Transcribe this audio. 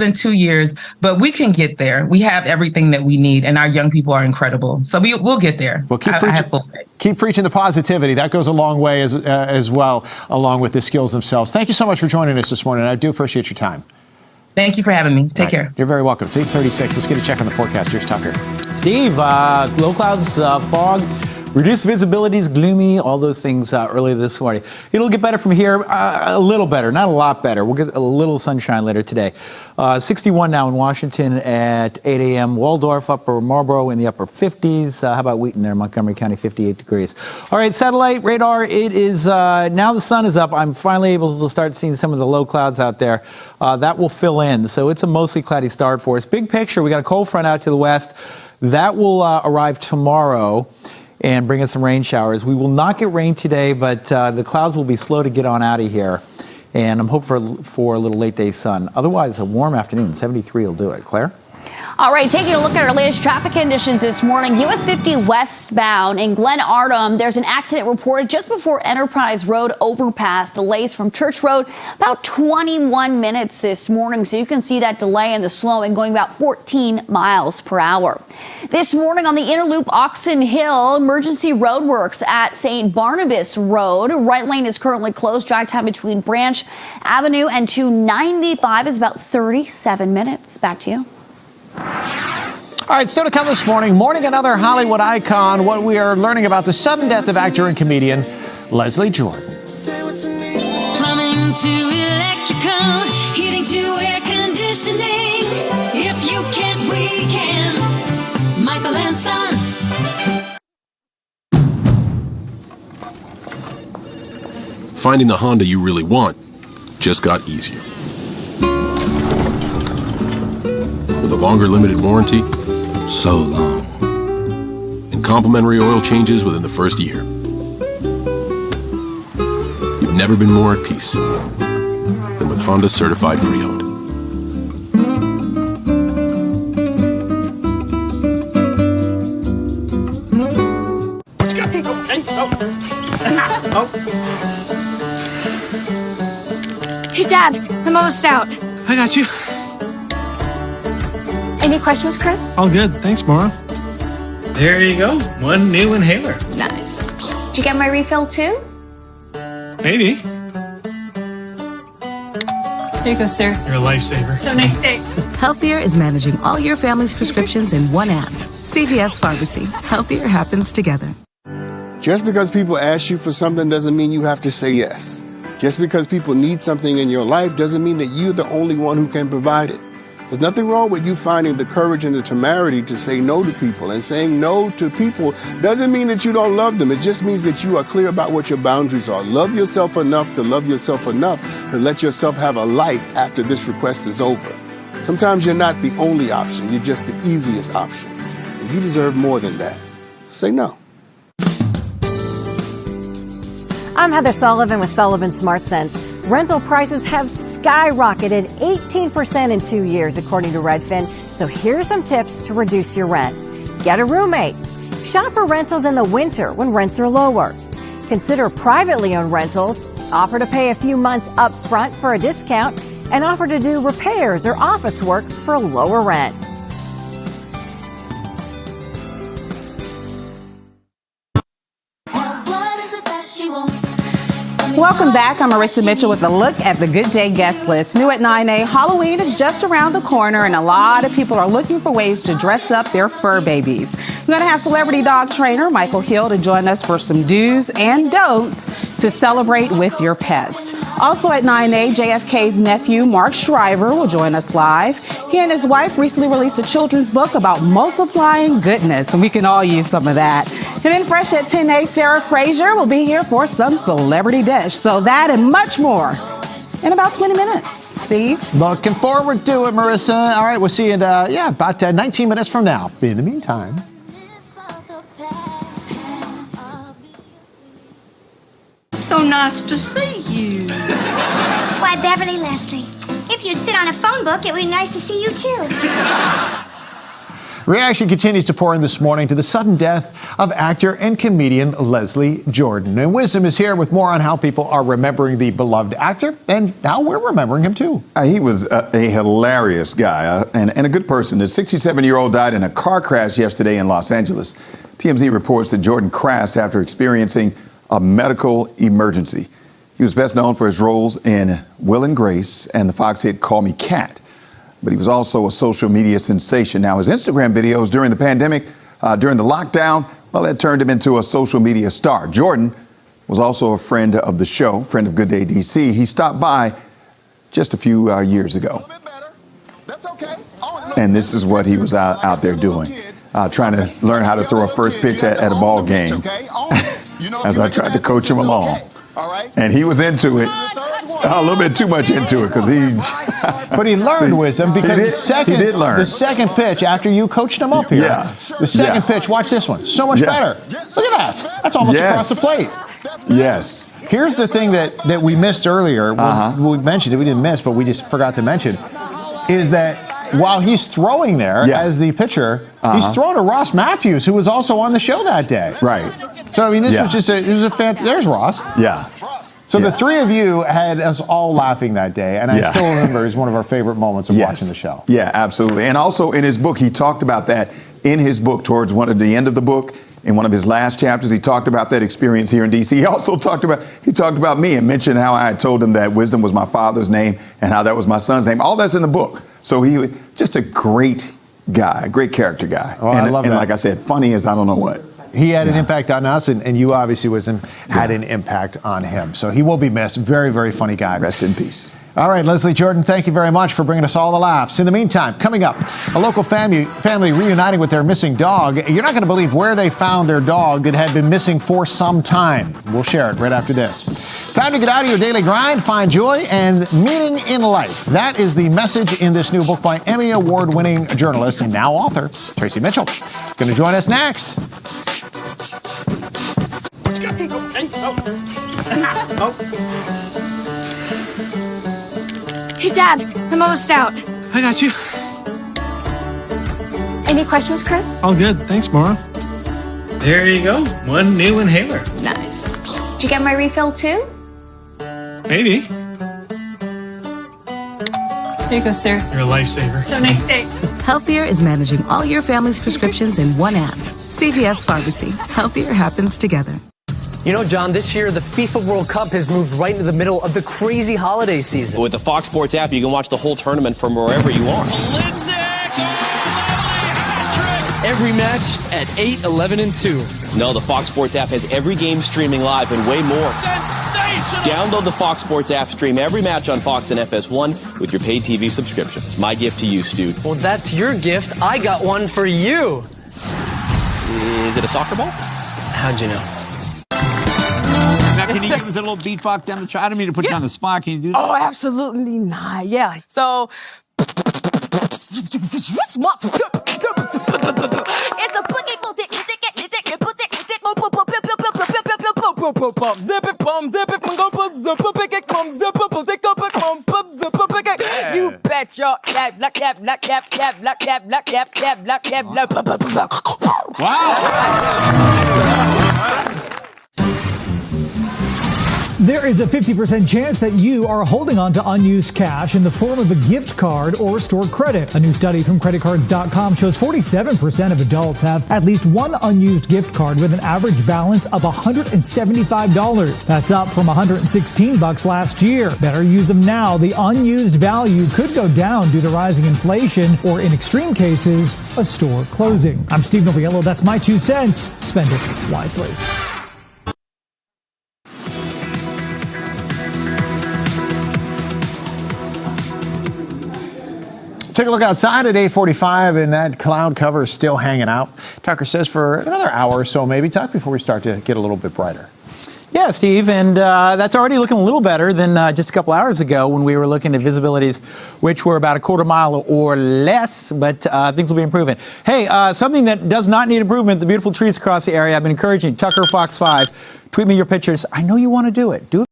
than 2 years, but we can get there. We have everything that we need, and our young people are incredible. So we'll get there. Well, keep preaching the positivity. That goes a long way as well, along with the skills themselves. Thank you so much for joining us this morning. I do appreciate your time. Thank you for having me. Take care. You're very welcome. It's 8:36. Let's get a check on the forecast. Here's Tucker. Steve, low clouds, fog. Reduced visibility is gloomy, all those things earlier this morning. It'll get better from here, a little better, not a lot better. We'll get a little sunshine later today. 61 now in Washington at 8 a.m. Waldorf, Upper Marlboro in the upper 50s. How about Wheaton there, Montgomery County, 58 degrees. All right, satellite radar, it is, now the sun is up. I'm finally able to start seeing some of the low clouds out there. That will fill in, so it's a mostly cloudy start for us. Big picture, we got a cold front out to the west. That will arrive tomorrow and bring us some rain showers. We will not get rain today, but the clouds will be slow to get on out of here. And I'm hoping for a little late day sun. Otherwise, a warm afternoon. 73 will do it. Claire? All right, taking a look at our latest traffic conditions this morning. US 50 westbound in Glen Artem. There's an accident reported just before Enterprise Road overpass. Delays from Church Road about 21 minutes this morning. So you can see that delay and the slowing going about 14 miles per hour. This morning on the Inner Loop Oxon Hill, emergency roadworks at St. Barnabas Road. Right lane is currently closed. Drive time between Branch Avenue and 295 is about 37 minutes. Back to you. All right, still to come this morning. Mourning another Hollywood icon. What we are learning about the sudden death of actor and comedian Leslie Jordan. Plumbing to electrical, heating to air conditioning. If you can't, we can. Michael and Son. Finding the Honda you really want just got easier. With a longer limited warranty, so long. And complimentary oil changes within the first year. You've never been more at peace than with Honda Certified Pre-Owned. Hey, Dad, I'm almost out. I got you. Any questions, Chris? All good. Thanks, Maura. There you go. One new inhaler. Nice. Did you get my refill too? Maybe. Here you go, sir. You're a lifesaver. So nice day. Healthier is managing all your family's prescriptions in one app. CVS Pharmacy. Healthier happens together. Just because people ask you for something doesn't mean you have to say yes. Just because people need something in your life doesn't mean that you're the only one who can provide it. There's nothing wrong with you finding the courage and the temerity to say no to people. And saying no to people doesn't mean that you don't love them. It just means that you are clear about what your boundaries are. Love yourself enough to love yourself enough to let yourself have a life after this request is over. Sometimes you're not the only option. You're just the easiest option. And you deserve more than that. Say no. I'm Heather Sullivan with Sullivan Smart Sense. Rental prices have skyrocketed 18% in 2 years, according to Redfin. So here's some tips to reduce your rent. Get a roommate. Shop for rentals in the winter when rents are lower. Consider privately owned rentals. Offer to pay a few months up front for a discount and offer to do repairs or office work for a lower rent. Welcome back. I'm Marissa Mitchell with a look at the Good Day guest list. New at 9A, Halloween is just around the corner, and a lot of people are looking for ways to dress up their fur babies. We're going to have celebrity dog trainer Michael Hill to join us for some do's and don'ts to celebrate with your pets. Also at 9A, JFK's nephew, Mark Shriver, will join us live. He and his wife recently released a children's book about multiplying goodness, and we can all use some of that. And then fresh at 10A, Sarah Fraser will be here for some celebrity dish. So that and much more in about 20 minutes. Steve? Looking forward to it, Marissa. All right, we'll see you in, about 19 minutes from now. In the meantime. So nice to see you. Why, Beverly Leslie, if you'd sit on a phone book, it would be nice to see you, too. Reaction continues to pour in this morning to the sudden death of actor and comedian Leslie Jordan. And Wisdom is here with more on how people are remembering the beloved actor and how we're remembering him too. He was a hilarious guy and a good person. The 67-year-old died in a car crash yesterday in Los Angeles. TMZ reports that Jordan crashed after experiencing a medical emergency. He was best known for his roles in Will and Grace and the Fox hit Call Me Kat. But he was also a social media sensation. Now, his Instagram videos during the pandemic, during the lockdown, well, that turned him into a social media star. Jordan was also a friend of the show, friend of Good Day DC. He stopped by just a few years ago. And this is what he was out there doing, trying to learn how to throw a first pitch at a ball game as I tried to coach him along. And he was into it. A little bit too much into it because but he learned Wisdom because he did learn. The second pitch after you coached him up here. Yeah. The second pitch, watch this one. So much better. Look at that. That's almost across the plate. Yes. Here's the thing that we missed earlier. We mentioned it. We didn't miss, but we just forgot to mention is that while he's throwing there as the pitcher, he's throwing to Ross Matthews, who was also on the show that day. Right. So, I mean, this was just a fantastic. There's Ross. Yeah. So the three of you had us all laughing that day, and I still remember it's one of our favorite moments of watching the show. Yeah, absolutely. And also in his book, he talked about that in his book towards the end of the book. In one of his last chapters, he talked about that experience here in D.C. He also talked about me and mentioned how I had told him that Wisdom was my father's name and how that was my son's name. All that's in the book. So he was just a great guy, a great character guy. Oh, I love that. And like I said, funny as I don't know what. He had an impact on us, and you obviously, Wisdom, had an impact on him. So he will be missed. Very, very funny guy. Rest in peace. All right, Leslie Jordan, thank you very much for bringing us all the laughs. In the meantime, coming up, a local family reuniting with their missing dog. You're not going to believe where they found their dog that had been missing for some time. We'll share it right after this. Time to get out of your daily grind, find joy and meaning in life. That is the message in this new book by Emmy Award-winning journalist and now author, Tracy Mitchell. Going to join us next. Hey, Dad, I'm almost out. I got you. Any questions, Chris? All good. Thanks, Maura. There you go. One new inhaler. Nice. Did you get my refill too? Maybe. Here you go, sir. You're a lifesaver. So nice day. Healthier is managing all your family's prescriptions in one app. CVS Pharmacy. Healthier happens together. You know, John, this year the FIFA World Cup has moved right into the middle of the crazy holiday season. With the Fox Sports app, you can watch the whole tournament from wherever you are. Every match at 8, 11, and 2. No, the Fox Sports app has every game streaming live and way more. Download the Fox Sports app, stream every match on Fox and FS1 with your paid TV subscription. It's my gift to you, Stu. Well, that's your gift. I got one for you. Is it a soccer ball? How'd you know? Now, can you give us a little beatbox down the track? I don't mean to put you on the spot. Can you do that? Oh, absolutely not. Yeah. So. It's a you bet your There is a 50% chance that you are holding on to unused cash in the form of a gift card or stored credit. A new study from creditcards.com shows 47% of adults have at least one unused gift card with an average balance of $175. That's up from $116 last year. Better use them now. The unused value could go down due to rising inflation or, in extreme cases, a store closing. I'm Steve Noviello. That's my 2 cents. Spend it wisely. Take a look outside at 8:45, and that cloud cover is still hanging out. Tucker says for another hour or so, maybe, Tuck, before we start to get a little bit brighter. Yeah, Steve, and that's already looking a little better than just a couple hours ago when we were looking at visibilities, which were about a quarter mile or less, but things will be improving. Hey, something that does not need improvement, the beautiful trees across the area. I've been encouraging Tucker Fox 5, tweet me your pictures. I know you want to do it. Do it.